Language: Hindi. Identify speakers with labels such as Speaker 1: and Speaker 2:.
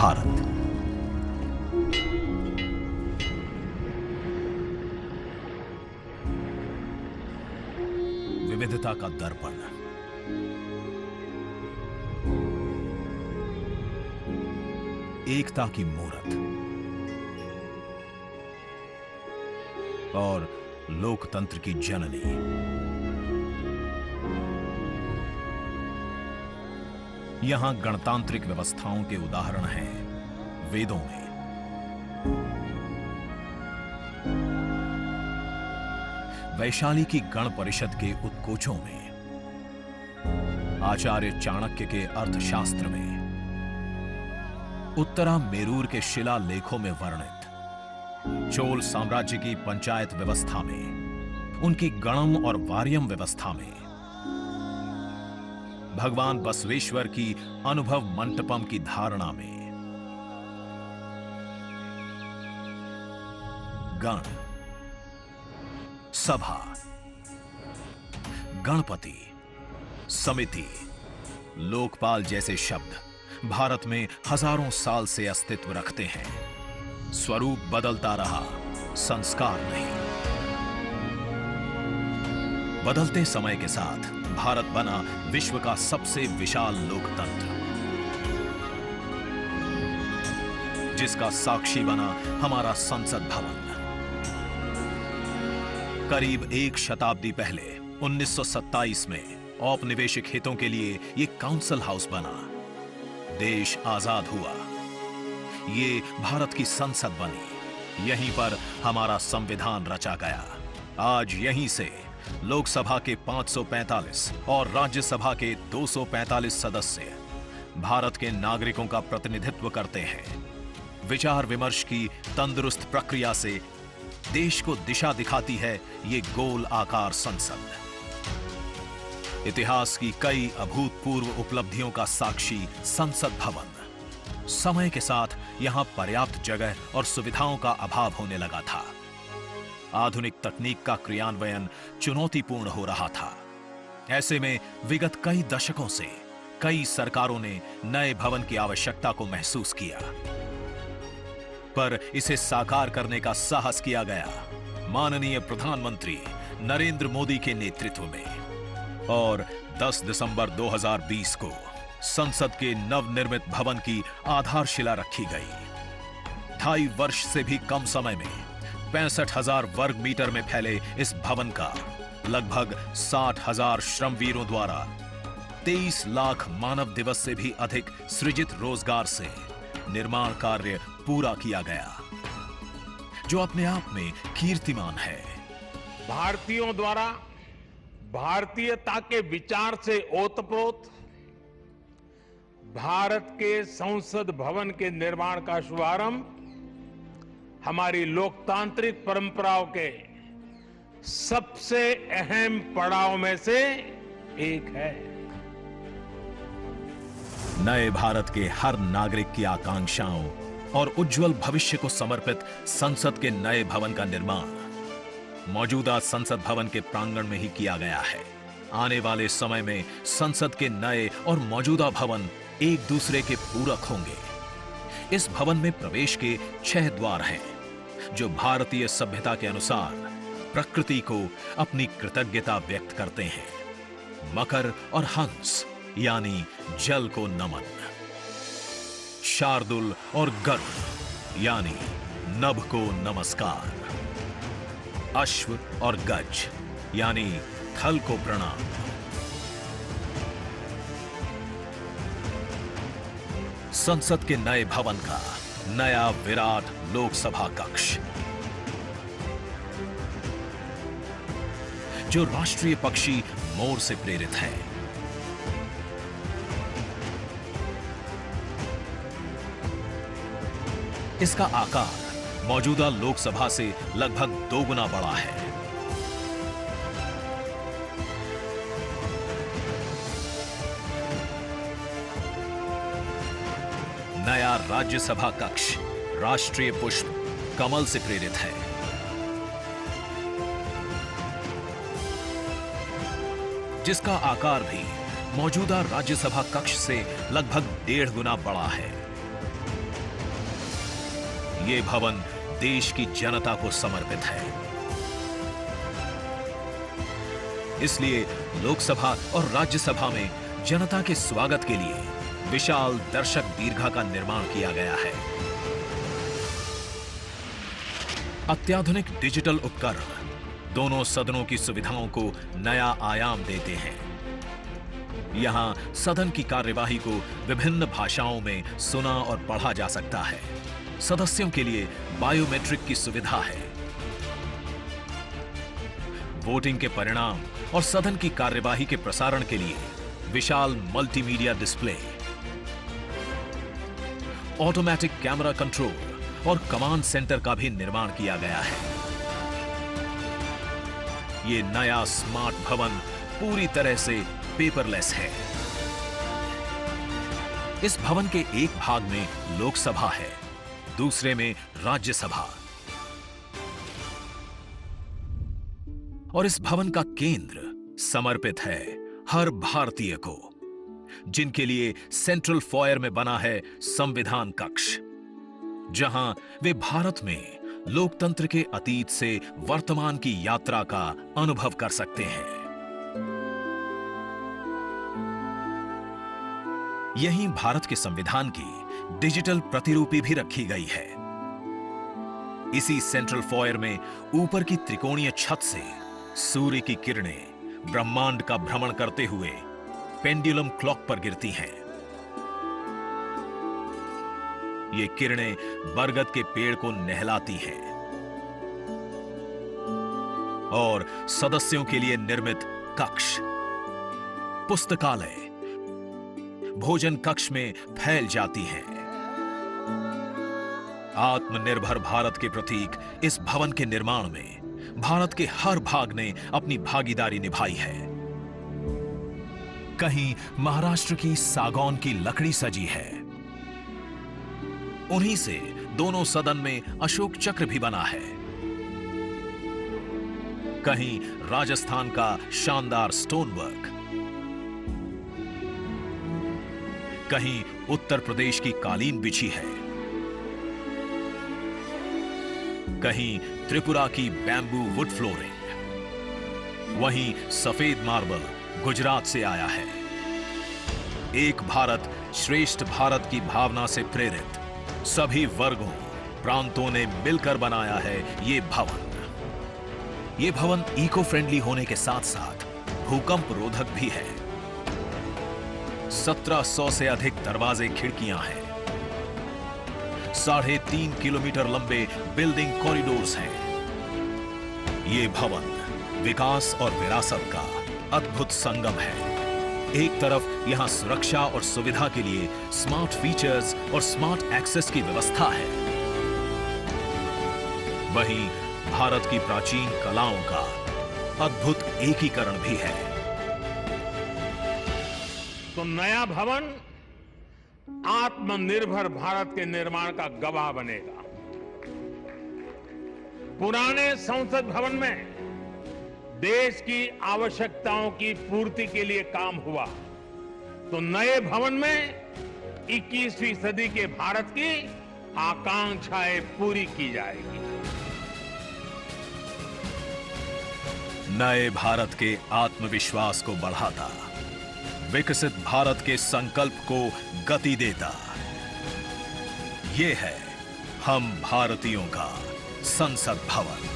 Speaker 1: भारत। विविधता का दर्पण, एकता की मूरत और लोकतंत्र की जननी। यहां गणतांत्रिक व्यवस्थाओं के उदाहरण हैं वेदों में, वैशाली की गण परिषद के उत्कोचों में, आचार्य चाणक्य के अर्थशास्त्र में, उत्तरा मेरूर के शिलालेखों में वर्णित चोल साम्राज्य की पंचायत व्यवस्था में, उनकी गणम और वार्यम व्यवस्था में, भगवान बसवेश्वर की अनुभव मंटपम की धारणा में। गण, सभा, गणपति, समिति, लोकपाल जैसे शब्द भारत में हजारों साल से अस्तित्व रखते हैं। स्वरूप बदलता रहा, संस्कार नहीं। बदलते समय के साथ भारत बना विश्व का सबसे विशाल लोकतंत्र, जिसका साक्षी बना हमारा संसद भवन। करीब एक शताब्दी पहले 1927 में औपनिवेशिक हितों के लिए यह काउंसिल हाउस बना। देश आजाद हुआ, ये भारत की संसद बनी। यहीं पर हमारा संविधान रचा गया। आज यहीं से लोकसभा के 545 और राज्यसभा के 245 सदस्य भारत के नागरिकों का प्रतिनिधित्व करते हैं। विचार विमर्श की तंदुरुस्त प्रक्रिया से देश को दिशा दिखाती है ये गोल आकार संसद। इतिहास की कई अभूतपूर्व उपलब्धियों का साक्षी संसद भवन। समय के साथ यहां पर्याप्त जगह और सुविधाओं का अभाव होने लगा था। आधुनिक तकनीक का क्रियान्वयन चुनौतीपूर्ण हो रहा था। ऐसे में विगत कई दशकों से कई सरकारों ने नए भवन की आवश्यकता को महसूस किया, पर इसे साकार करने का साहस किया गया माननीय प्रधानमंत्री नरेंद्र मोदी के नेतृत्व में। और 10 दिसंबर 2020 को संसद के नवनिर्मित भवन की आधारशिला रखी गई। 2.5 वर्ष से भी कम समय में 65,000 वर्ग मीटर में फैले इस भवन का लगभग 60,000 श्रमवीरों द्वारा 23 लाख मानव दिवस से भी अधिक सृजित रोजगार से निर्माण कार्य पूरा किया गया, जो अपने आप में कीर्तिमान है।
Speaker 2: भारतीयों द्वारा भारतीयता के विचार से ओतप्रोत भारत के संसद भवन के निर्माण का शुभारंभ हमारी लोकतांत्रिक परंपराओं के सबसे अहम पड़ाव में से एक है।
Speaker 1: नए भारत के हर नागरिक की आकांक्षाओं और उज्जवल भविष्य को समर्पित संसद के नए भवन का निर्माण मौजूदा संसद भवन के प्रांगण में ही किया गया है। आने वाले समय में संसद के नए और मौजूदा भवन एक दूसरे के पूरक होंगे। इस भवन में प्रवेश के 6 द्वार हैं, जो भारतीय सभ्यता के अनुसार प्रकृति को अपनी कृतज्ञता व्यक्त करते हैं। मकर और हंस यानी जल को नमन, शार्दुल और गरुड़ यानी नभ को नमस्कार, अश्व और गज यानी थल को प्रणाम। संसद के नए भवन का नया विराट लोकसभा कक्ष, जो राष्ट्रीय पक्षी मोर से प्रेरित है। इसका आकार मौजूदा लोकसभा से लगभग 2 गुना बड़ा है। नया राज्यसभा कक्ष राष्ट्रीय पुष्प कमल से प्रेरित है। जिसका आकार भी मौजूदा राज्यसभा कक्ष से लगभग 1.5 गुना बड़ा है। ये भवन देश की जनता को समर्पित है। इसलिए लोकसभा और राज्यसभा में जनता के स्वागत के लिए विशाल दर्शक दीर्घा का निर्माण किया गया है। अत्याधुनिक डिजिटल उपकरण दोनों सदनों की सुविधाओं को नया आयाम देते हैं। यहां सदन की कार्यवाही को विभिन्न भाषाओं में सुना और पढ़ा जा सकता है। सदस्यों के लिए बायोमेट्रिक की सुविधा है। वोटिंग के परिणाम और सदन की कार्यवाही के प्रसारण के लिए विशाल multimedia display, automatic camera control और कमांड सेंटर का भी निर्माण किया गया है। ये नया स्मार्ट भवन पूरी तरह से पेपरलेस है। इस भवन के एक भाग में लोकसभा है, दूसरे में राज्यसभा। और इस भवन का केंद्र समर्पित है हर भारतीय को, जिनके लिए सेंट्रल फॉयर में बना है संविधान कक्ष, जहां वे भारत में लोकतंत्र के अतीत से वर्तमान की यात्रा का अनुभव कर सकते हैं। यहीं भारत के संविधान की डिजिटल प्रतिरूपी भी रखी गई है। इसी सेंट्रल फॉयर में ऊपर की त्रिकोणीय छत से सूर्य की किरणें ब्रह्मांड का भ्रमण करते हुए पेंडुलम क्लॉक पर गिरती हैं। ये किरणें बरगद के पेड़ को नहलाती हैं और सदस्यों के लिए निर्मित कक्ष, पुस्तकालय, भोजन कक्ष में फैल जाती हैं। आत्मनिर्भर भारत के प्रतीक इस भवन के निर्माण में भारत के हर भाग ने अपनी भागीदारी निभाई है। कहीं महाराष्ट्र की सागौन की लकड़ी सजी है, उन्हीं से दोनों सदन में अशोक चक्र भी बना है। कहीं राजस्थान का शानदार स्टोन वर्क, कहीं उत्तर प्रदेश की कालीन बिछी है, कहीं त्रिपुरा की बैम्बू वुड फ्लोरिंग, वहीं सफेद मार्बल गुजरात से आया है। एक भारत श्रेष्ठ भारत की भावना से प्रेरित सभी वर्गों, प्रांतों ने मिलकर बनाया है ये भवन। ये भवन इको फ्रेंडली होने के साथ साथ भूकंप रोधक भी है। 1700 से अधिक दरवाजे, खिड़कियां हैं। 3.5 किलोमीटर लंबे बिल्डिंग कॉरिडोर्स हैं। ये भवन विकास और विरासत का अद्भुत संगम है। एक तरफ यहां सुरक्षा और सुविधा के लिए स्मार्ट फीचर्स और स्मार्ट एक्सेस की व्यवस्था है, वहीं भारत की प्राचीन कलाओं का अद्भुत एकीकरण भी है।
Speaker 2: तो नया भवन आत्मनिर्भर भारत के निर्माण का गवाह बनेगा। पुराने संसद भवन में देश की आवश्यकताओं की पूर्ति के लिए काम हुआ, तो नए भवन में 21वीं सदी के भारत की आकांक्षाएं पूरी की जाएगी।
Speaker 1: नए भारत के आत्मविश्वास को बढ़ाता, विकसित भारत के संकल्प को गति देता, ये है हम भारतीयों का संसद भवन।